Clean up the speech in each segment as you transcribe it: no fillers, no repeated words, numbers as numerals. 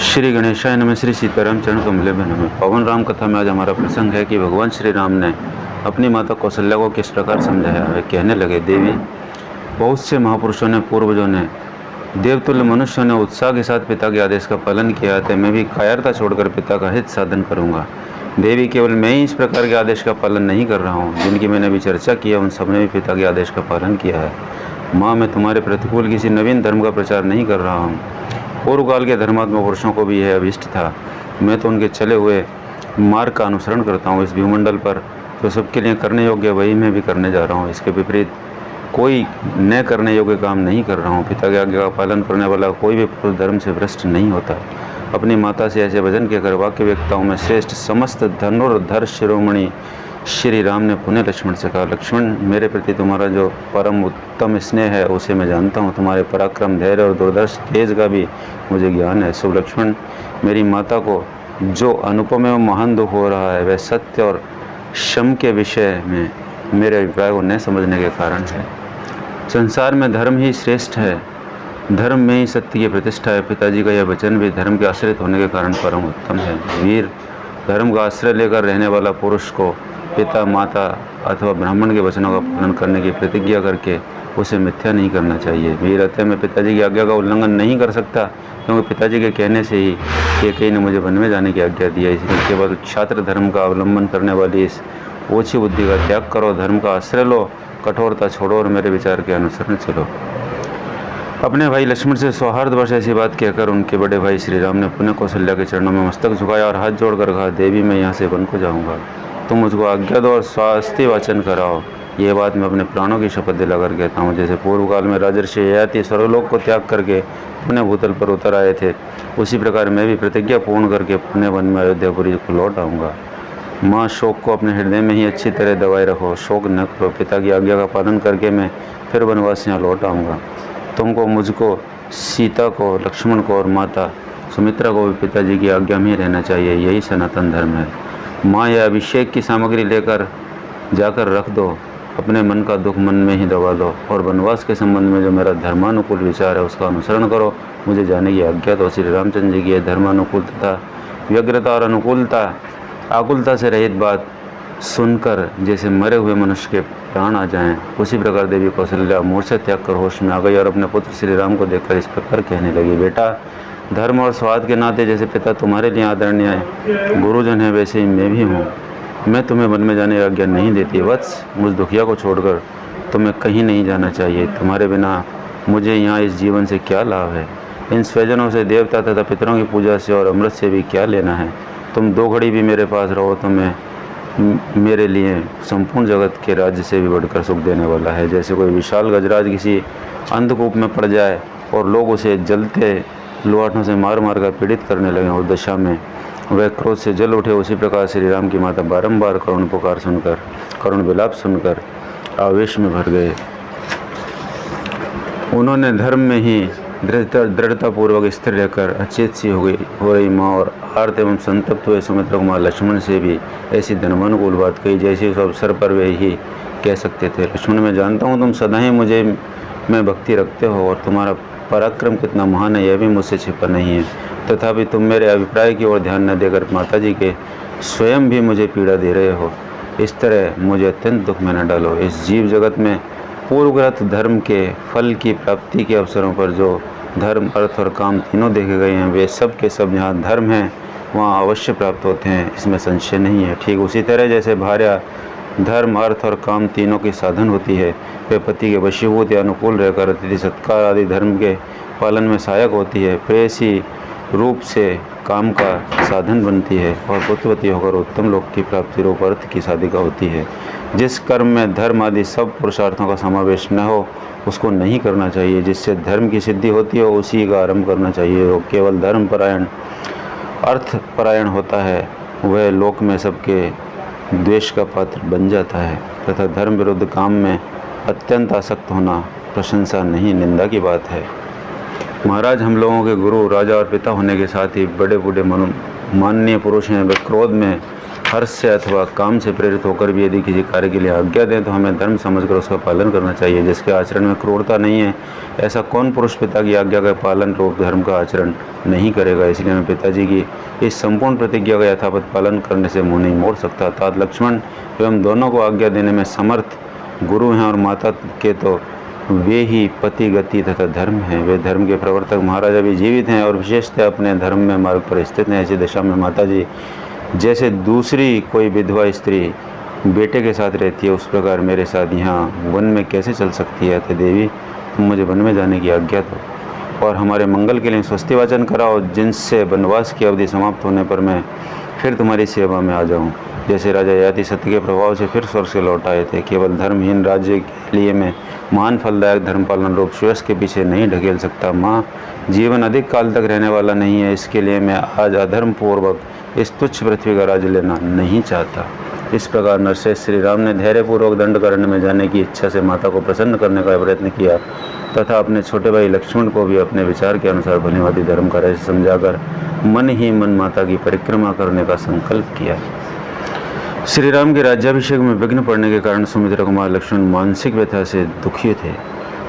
श्री गणेशाय नमः। श्री सीताराम चरण कमले में नमः। पवन राम कथा में आज हमारा प्रसंग है कि भगवान श्री राम ने अपनी माता कौशल्या को किस प्रकार समझाया। वे कहने लगे, देवी, बहुत से महापुरुषों ने, पूर्वजों ने, देवतुल्य मनुष्यों ने उत्साह के साथ पिता के आदेश का पालन किया है। मैं भी कायरता छोड़कर पिता का हित साधन करूंगा। देवी, केवल मैं ही इस प्रकार के आदेश का पालन नहीं कर रहा हूँ। जिनकी मैंने अभी चर्चा की है उन सबने भी पिता के आदेश का पालन किया है। माँ, मैं तुम्हारे प्रतिकूल किसी नवीन धर्म का प्रचार नहीं कर रहा हूँ। पूर्व काल के धर्मात्मा पुरुषों को भी यह अभिष्ट था। मैं तो उनके चले हुए मार्ग का अनुसरण करता हूँ। इस भूमंडल पर तो सबके लिए करने योग्य वही मैं भी करने जा रहा हूँ। इसके विपरीत कोई न करने योग्य काम नहीं कर रहा हूँ। पिता की आज्ञा का पालन करने वाला कोई भी पुरुष धर्म से भ्रष्ट नहीं होता। अपनी माता से ऐसे वचन कहकर वाक्य व्यक्ताओं में श्रेष्ठ समस्त धनुर्धर शिरोमणि श्री राम ने पुनः लक्ष्मण से कहा, लक्ष्मण, मेरे प्रति तुम्हारा जो परम उत्तम स्नेह है उसे मैं जानता हूँ। तुम्हारे पराक्रम, धैर्य और दूरदर्श तेज का भी मुझे ज्ञान है। शुभ लक्ष्मण, मेरी माता को जो अनुपम एवं महान दुख हो रहा है वह सत्य और शम के विषय में मेरे अभिप्राय को न समझने के कारण है। संसार में धर्म ही श्रेष्ठ है, धर्म में ही सत्य की प्रतिष्ठा है। पिताजी का यह वचन भी धर्म के आश्रित होने के कारण परम उत्तम है। वीर, धर्म का आश्रय लेकर रहने वाला पुरुष को पिता, माता अथवा ब्राह्मण के वचनों का पालन करने की प्रतिज्ञा करके उसे मिथ्या नहीं करना चाहिए। वीर, अतः मैं पिताजी की आज्ञा का उल्लंघन नहीं कर सकता, क्योंकि पिताजी के कहने से ही कैकेयी ने मुझे वन में जाने की आज्ञा दी है। इसलिए केवल छात्र धर्म का अवलंबन करने वाली इस ओछी बुद्धि का त्याग करो, धर्म का आश्रय लो, कठोरता छोड़ो और मेरे विचार के अनुसरण चलो। अपने भाई लक्ष्मण से सौहार्दवश ऐसी बात कहकर उनके बड़े भाई श्री राम ने पुनः कौशल्या के चरणों में मस्तक झुकाया और हाथ जोड़कर कहा, देवी, मैं यहाँ से वन को जाऊँगा। तुम मुझको आज्ञा दो और स्वास्थ्य वाचन कराओ। यह बात मैं अपने प्राणों की शपथ दिलाकर कहता हूँ। जैसे पूर्व काल में राजर्षि ययाति स्वर्गलोक को त्याग करके पुनः भूतल पर उतर आए थे, उसी प्रकार मैं भी प्रतिज्ञा पूर्ण करके पुनः वन में अयोध्यापुरी को लौट आऊँगा। माँ, शोक को अपने हृदय में ही अच्छी तरह दबाए रखो, शोक न करो। पिता की आज्ञा का पालन करके मैं फिर वनवास यहाँ लौट आऊँगा। तुमको, मुझको, सीता को, लक्ष्मण को और माता सुमित्रा को भी पिताजी की आज्ञा में ही रहना चाहिए। यही सनातन धर्म है। माँ, यह अभिषेक की सामग्री लेकर जाकर रख दो। अपने मन का दुख मन में ही दबा दो और वनवास के संबंध में जो मेरा धर्मानुकूल विचार है उसका अनुसरण करो। मुझे जाने की आज्ञा दो। श्री रामचंद्र जी की यह धर्मानुकूल तथा व्यग्रता और आकुलता से रहित बात सुनकर जैसे मरे हुए मनुष्य के प्राण आ जाएं, उसी प्रकार देवी कौशल्या मूर्छा त्याग कर होश में आ गई और अपने पुत्र श्री राम को देखकर इस प्रकार कहने लगी, बेटा, धर्म और स्वाद के नाते जैसे पिता तुम्हारे लिए आदरणीय गुरुजन है, वैसे ही मैं भी हूँ। मैं तुम्हें वन में जाने की आज्ञा नहीं देती। वत्स, मुझ दुखिया को छोड़कर तुम्हें कहीं नहीं जाना चाहिए। तुम्हारे बिना मुझे यहाँ इस जीवन से क्या लाभ है। इन स्वजनों से, देवता तथा पितरों की पूजा से और अमृत से भी क्या लेना है। तुम 2 घड़ी भी मेरे पास रहो तो मैं मेरे लिए संपूर्ण जगत के राज्य से भी बढ़कर सुख देने वाला है। जैसे कोई विशाल गजराज किसी अंधकूप में पड़ जाए और लोग उसे जलते लोहाटों से मार मार कर पीड़ित करने लगे और दशा में वह क्रोध से जल उठे, उसी प्रकार श्री राम की माता बारंबार करुण पुकार सुनकर, करुण विलाप सुनकर आवेश में भर गए। उन्होंने धर्म में ही दृढ़तापूर्वक स्थिर रहकर अचेत सी हो रही माँ और आर्त एवं संतप्त हुए सुमित्रा कुमार लक्ष्मण से भी ऐसी धर्मानुकूल बात कही जैसे उस अवसर पर वे ही कह सकते थे। लक्ष्मण, मैं जानता हूँ तुम सदा ही मुझे में भक्ति रखते हो और तुम्हारा पराक्रम कितना महान है यह भी मुझसे छिपा नहीं है। तथापि तुम मेरे अभिप्राय की ओर ध्यान न देकर माताजी के स्वयं भी मुझे पीड़ा दे रहे हो। इस तरह मुझे अत्यंत दुख में न डालो। इस जीव जगत में पूर्वग्रत धर्म के फल की प्राप्ति के अवसरों पर जो धर्म, अर्थ और काम तीनों देखे गए हैं, वे सब के सब जहाँ धर्म है वहाँ अवश्य प्राप्त होते हैं, इसमें संशय नहीं है। ठीक उसी तरह जैसे भार्या धर्म, अर्थ और काम तीनों की साधन होती है, वे पति के वशीभूत या अनुकूल रहकर अतिथि सत्कार आदि धर्म के पालन में सहायक होती है, प्रेयसी रूप से काम का साधन बनती है और पुत्रवती होकर उत्तम लोक की प्राप्ति रूप अर्थ की साधिका होती है। जिस कर्म में धर्म आदि सब पुरुषार्थों का समावेश न हो उसको नहीं करना चाहिए। जिससे धर्म की सिद्धि होती है उसी का आरंभ करना चाहिए। वो केवल धर्म परायण, अर्थ परायण होता है, वह लोक में सबके द्वेष का पात्र बन जाता है तथा धर्म विरुद्ध काम में अत्यंत आसक्त होना प्रशंसा नहीं, निंदा की बात है। महाराज, हम लोगों के गुरु, राजा और पिता होने के साथ ही बड़े बूढ़े माननीय पुरुष हैं। वे क्रोध में हर्ष से अथवा काम से प्रेरित होकर भी यदि किसी कार्य के लिए आज्ञा दें तो हमें धर्म समझकर उसका पालन करना चाहिए। जिसके आचरण में क्रूरता नहीं है, ऐसा कौन पुरुष पिता की आज्ञा का पालन रूप धर्म का आचरण नहीं करेगा। इसलिए मैं पिताजी की इस संपूर्ण प्रतिज्ञा का यथावत पालन करने से मुँह नहीं मोड़ सकता। अर्थात लक्ष्मण एवं दोनों को आज्ञा देने में समर्थ गुरु हैं और माता के तो वे ही पति गति तथा धर्म हैं। वे धर्म के प्रवर्तक महाराजा भी जीवित हैं और विशेषतः अपने धर्म में मार्ग पर स्थित हैं। ऐसी दशा में माता जी जैसे दूसरी कोई विधवा स्त्री बेटे के साथ रहती है, उस प्रकार मेरे साथ यहाँ वन में कैसे चल सकती है। तो देवी, तुम मुझे वन में जाने की आज्ञा दो और हमारे मंगल के लिए स्वस्ति वाचन कराओ, जिनसे वनवास की अवधि समाप्त होने पर मैं फिर तुम्हारी सेवा में आ जाऊँ। जैसे राजा ययाति सत्य के प्रभाव से फिर स्वर्ग से लौट आए थे। केवल धर्महीन राज्य के लिए मैं महान फलदायक धर्म पालन रूप श्रेयस के पीछे नहीं ढकेल सकता। माँ, जीवन अधिक काल तक रहने वाला नहीं है, इसके लिए मैं आज अधर्म पूर्वक इस तुच्छ पृथ्वी का राज्य लेना नहीं चाहता। इस प्रकार नरश्रेष्ठ श्री राम ने धैर्यपूर्वक दंडकारण्य में जाने की इच्छा से माता को प्रसन्न करने का प्रयत्न किया तथा अपने छोटे भाई लक्ष्मण को भी अपने विचार के अनुसार भलीभांति धर्म का रहस्य समझाकर मन ही मन माता की परिक्रमा करने का संकल्प किया। श्री राम के राज्याभिषेक में विघ्न पड़ने के कारण सुमित्रा कुमार लक्ष्मण मानसिक व्यथा से दुखी थे।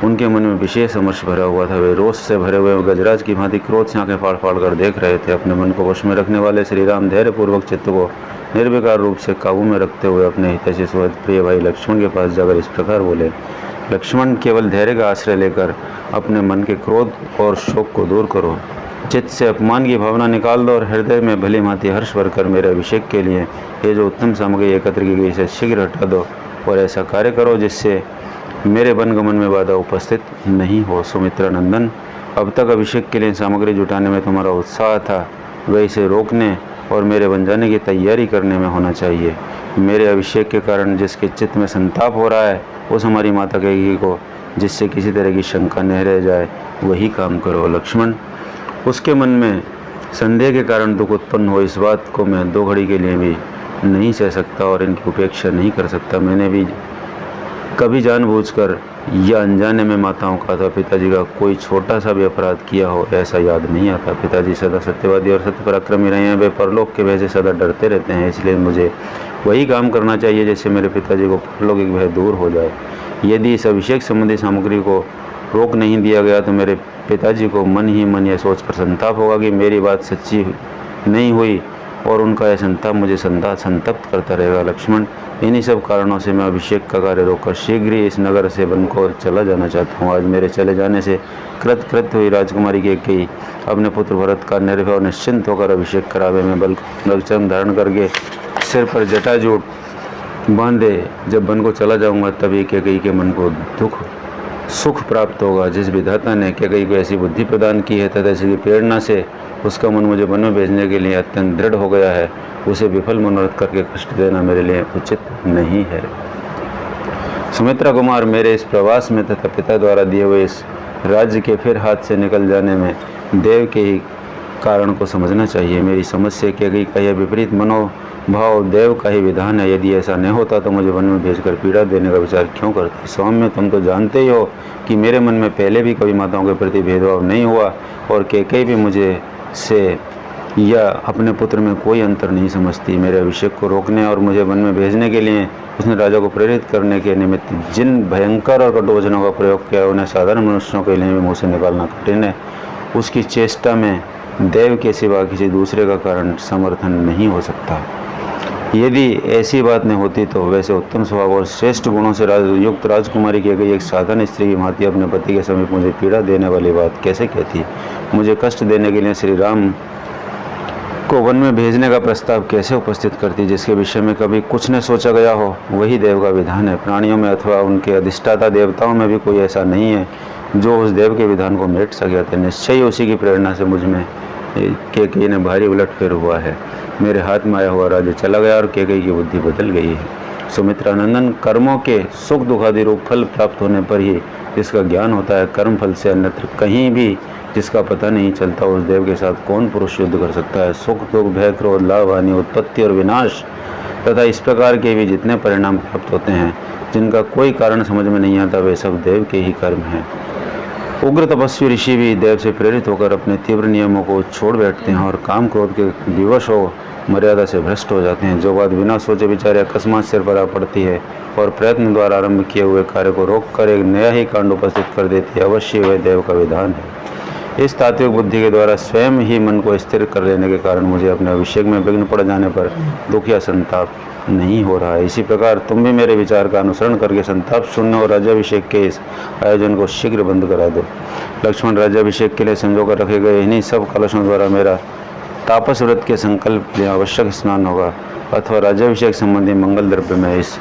उनके मन में विशेष अमर्ष भरा हुआ था। वे रोष से भरे हुए गजराज की भांति क्रोध से आंखें फाड़ फाड़ कर देख रहे थे। अपने मन को वश में रखने वाले श्री राम धैर्यपूर्वक चित्त को निर्विकार रूप से काबू में रखते हुए अपने हितैषी सुहृद प्रिय भाई लक्ष्मण के पास जाकर इस प्रकार बोले। लक्ष्मण, केवल धैर्य का आश्रय लेकर अपने मन के क्रोध और शोक को दूर करो, चित्त से अपमान की भावना निकाल दो और हृदय में भली भांति हर्ष भरकर मेरे अभिषेक के लिए ये जो उत्तम सामग्री एकत्र की गई इसे शीघ्र हटा दो और ऐसा कार्य करो जिससे मेरे वनगमन में बाधा उपस्थित नहीं हो। सुमित्रा नंदन, अब तक अभिषेक के लिए सामग्री जुटाने में तुम्हारा उत्साह था, वह इसे रोकने और मेरे बन जाने की तैयारी करने में होना चाहिए। मेरे अभिषेक के कारण जिसके चित्त में संताप हो रहा है उस हमारी माता कैकेयी को जिससे किसी तरह की शंका न रह जाए वही काम करो। लक्ष्मण, उसके मन में संदेह के कारण दुख उत्पन्न हो, इस बात को मैं 2 घड़ी के लिए भी नहीं सह सकता और इनकी उपेक्षा नहीं कर सकता। मैंने भी कभी जानबूझकर या अनजाने में माताओं का अथवा पिताजी का कोई छोटा सा भी अपराध किया हो ऐसा याद नहीं आता। पिताजी सदा सत्यवादी और सत्य पराक्रमी रहे हैं। वे परलोक के भय से सदा डरते रहते हैं, इसलिए मुझे वही काम करना चाहिए जिससे मेरे पिताजी को परलौकिक भय दूर हो जाए। यदि इस अभिषेक संबंधी सामग्री को रोक नहीं दिया गया तो मेरे पिताजी को मन ही मन यह सोचकर संताप होगा कि मेरी बात सच्ची नहीं हुई और उनका यह संताप मुझे संतप्त करता रहेगा। लक्ष्मण, इन्हीं सब कारणों से मैं अभिषेक का कार्य रोककर शीघ्र ही इस नगर से वन को चला जाना चाहता हूँ। आज मेरे चले जाने से कृतकृत्य हुई राजकुमारी कैकेयी अपने पुत्र भरत का निर्भय और निश्चिंत होकर अभिषेक करावे में बलचम धारण करके सिर पर जटाजूट बांधे जब वन को चला जाऊँगा तभी कैकेयी के मन को सुख प्राप्त होगा। जिस विधाता ने कैकेयी को ऐसी बुद्धि प्रदान की है तथा इसकी प्रेरणा से उसका मन मुझे वन में भेजने के लिए अत्यंत दृढ़ हो गया है, उसे विफल मनोरथ करके कष्ट देना मेरे लिए उचित नहीं है। सुमित्रा कुमार, मेरे इस प्रवास में तथा पिता द्वारा दिए हुए इस राज्य के फिर हाथ से निकल जाने में देव के ही कारण को समझना चाहिए। मेरी समझ से कैकेयी का यह विपरीत मनोभाव देव का ही विधान है। यदि ऐसा नहीं होता तो मुझे वन में भेजकर पीड़ा देने का विचार क्यों करते। सौम्य, तुम तो जानते ही हो कि मेरे मन में पहले भी कभी माताओं के प्रति भेदभाव नहीं हुआ और कैकेयी भी मुझे से या अपने पुत्र में कोई अंतर नहीं समझती। मेरे अभिषेक को रोकने और मुझे वन में भेजने के लिए उसने राजा को प्रेरित करने के निमित्त जिन भयंकर और कटु वचनों का प्रयोग किया उन्हें साधारण मनुष्यों के लिए भी मुँह से निकालना कठिन है। उसकी चेष्टा में देव के सिवा किसी दूसरे का कारण समर्थन नहीं हो सकता। यदि ऐसी बात नहीं होती तो वैसे उत्तम स्वभाव और श्रेष्ठ गुणों से युक्त राजकुमारी की गई एक साधारण स्त्री की भांति अपने पति के समीप मुझे पीड़ा देने वाली बात कैसे कहती। मुझे कष्ट देने के लिए श्री राम को वन में भेजने का प्रस्ताव कैसे उपस्थित करती जिसके विषय में कभी कुछ न सोचा गया हो। वही देव का विधान है। प्राणियों में अथवा उनके अधिष्ठाता देवताओं में भी कोई ऐसा नहीं है जो उस देव के विधान को मेट सके। निश्चय ही उसी की प्रेरणा से मुझ में कैकेयी ने भारी उलटफेर हुआ है। मेरे हाथ में आया हुआ राज्य चला गया और कैकेयी की बुद्धि बदल गई है। सुमित्रा नंदन, कर्मों के सुख दुखादि रूप फल प्राप्त होने पर ही जिसका ज्ञान होता है, कर्म फल से अन्यत्र कहीं भी जिसका पता नहीं चलता, उस देव के साथ कौन पुरुष युद्ध कर सकता है। सुख दुख भय क्रोध लाभ हानि उत्पत्ति और विनाश तथा इस प्रकार के भी जितने परिणाम प्राप्त होते हैं जिनका कोई कारण समझ में नहीं आता वे सब देव के ही कर्म हैं। उग्र तपस्वी ऋषि भी देव से प्रेरित होकर अपने तीव्र नियमों को छोड़ बैठते हैं और काम क्रोध के विवश हो मर्यादा से भ्रष्ट हो जाते हैं। जो बात बिना सोचे विचारे अकस्मात सिर पर आ पड़ती है और प्रयत्न द्वारा आरंभ किए हुए कार्य को रोककर एक नया ही कांड उपस्थित कर देती है, अवश्य वह देव का विधान है। इस तात्विक बुद्धि के द्वारा स्वयं ही मन को स्थिर कर लेने के कारण मुझे अपने अभिषेक में विघ्न पड़ जाने पर दुख या संताप नहीं हो रहा है। इसी प्रकार तुम भी मेरे विचार का अनुसरण करके संताप शून्य और राज्याभिषेक के इस आयोजन को शीघ्र बंद करा दो। लक्ष्मण, राज्याभिषेक के लिए संजोकर रखे गए इन्हीं सब कलशों द्वारा मेरा तापस व्रत के संकल्प के लिए आवश्यक स्नान होगा, अथवा राज्याभिषेक संबंधी मंगल द्रव्य में इस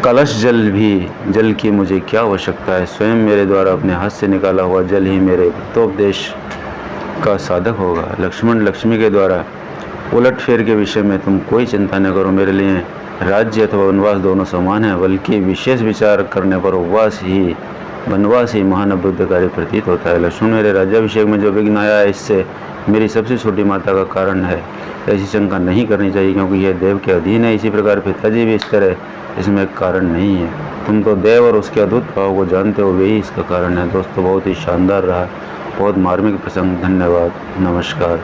कलश जल की मुझे क्या आवश्यकता है। स्वयं मेरे द्वारा अपने हाथ से निकाला हुआ जल ही मेरे भक्तोपदेश का साधक होगा। लक्ष्मण, लक्ष्मी के द्वारा उलटफेर के विषय में तुम कोई चिंता न करो। मेरे लिए राज्य अथवा वनवास दोनों समान है, बल्कि विशेष विचार करने पर वनवास ही महान अभ्युदयकारी प्रतीत होता है। लक्ष्मण, मेरे राज्याभिषेक में जो विघ्न आया है, इससे मेरी सबसे छोटी माता का कारण है, ऐसी शंका नहीं करनी चाहिए, क्योंकि यह देव के अधीन है। इसी प्रकार पिताजी भी इस तरह इसमें एक कारण नहीं है। तुम तो देव और उसके अद्भुत भाव को जानते हो, वही इसका कारण है। दोस्तों, बहुत ही शानदार रहा, बहुत मार्मिक प्रसंग। धन्यवाद, नमस्कार।